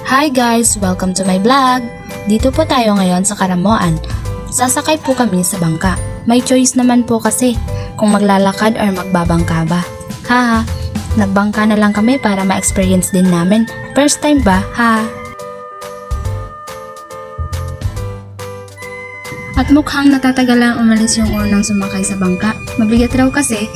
Hi guys! Welcome to my vlog! Dito po tayo ngayon sa Karamoan. Sasakay po kami sa bangka. May choice naman po kasi kung maglalakad or magbabangka ba. Haha! Nagbangka na lang kami para ma-experience din namin. First time ba? Ha? At mukhang natatagalang umalis yung unang sumakay sa bangka. Mabigat raw kasi.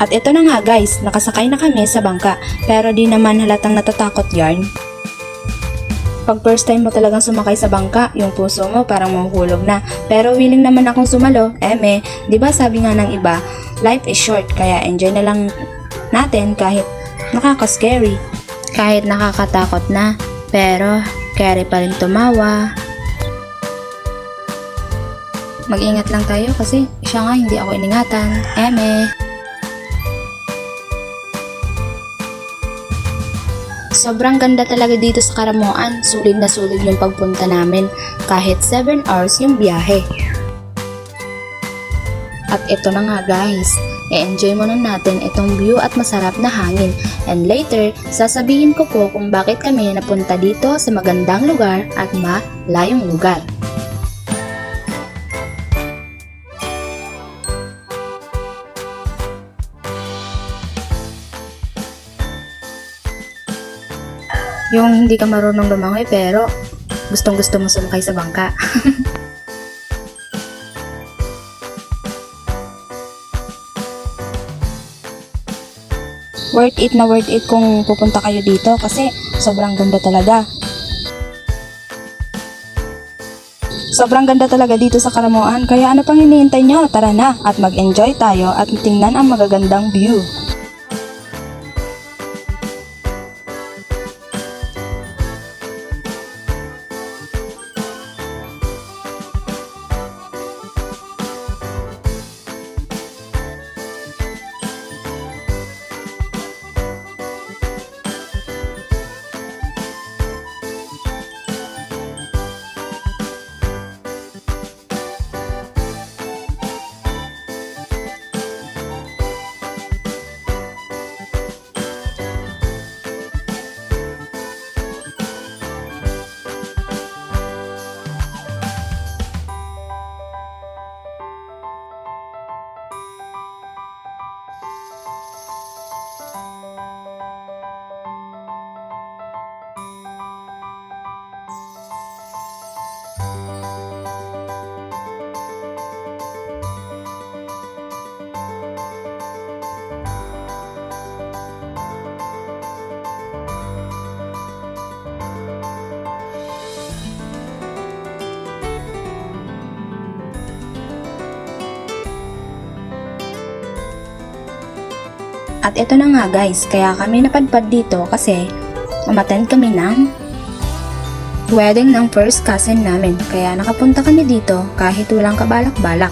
At ito na nga guys, nakasakay na kami sa bangka, pero di naman halatang natatakot yarn. Pag first time mo talagang sumakay sa bangka, yung puso mo parang mahuhulog na. Pero willing naman akong sumalo, di ba sabi nga ng iba, life is short, kaya enjoy na lang natin kahit nakaka-scary. Kahit nakakatakot na, pero carry pa rin tumawa. Mag-ingat lang tayo kasi siya nga hindi ako iningatan. Sobrang ganda talaga dito sa Karamoan. Sulit na sulit yung pagpunta namin. Kahit 7 hours yung biyahe. At ito na nga guys. I-enjoy muna natin itong view at masarap na hangin. And later, sasabihin ko po kung bakit kami napunta dito sa magandang lugar at malayong lugar. Yung hindi ka marunong lumangoy pero gustong gusto mo sumakay sa bangka. Worth it kung pupunta kayo dito kasi sobrang ganda talaga. Sobrang ganda talaga dito sa Karamoan, kaya ano pang hinihintay nyo? Tara na at mag-enjoy tayo at tingnan ang magagandang view. At ito na nga guys, kaya kami napadpad dito kasi umattend kami ng wedding ng first cousin namin. Kaya nakapunta kami dito kahit walang kabalak-balak.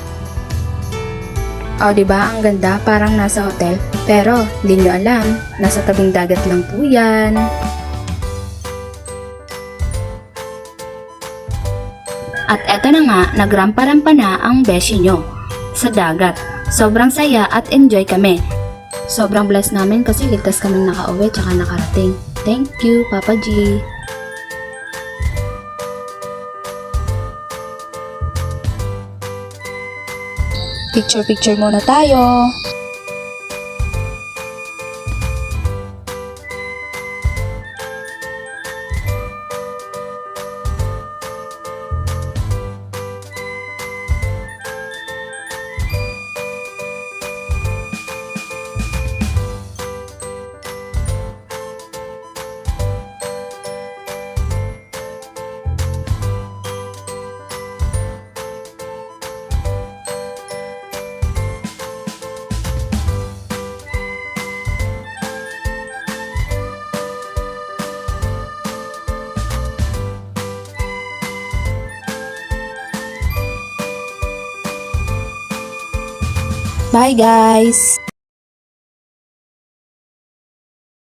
O diba ang ganda, parang nasa hotel. Pero di nyo alam, nasa tabing dagat lang po yan. At eto na nga, nagrampa-rampa na ang beshi nyo sa dagat. Sobrang saya at enjoy kami. Sobrang blessed namin kasi ligtas kaming nakauwi tsaka nakarating. Thank you, Papa G. Picture muna tayo. Bye guys!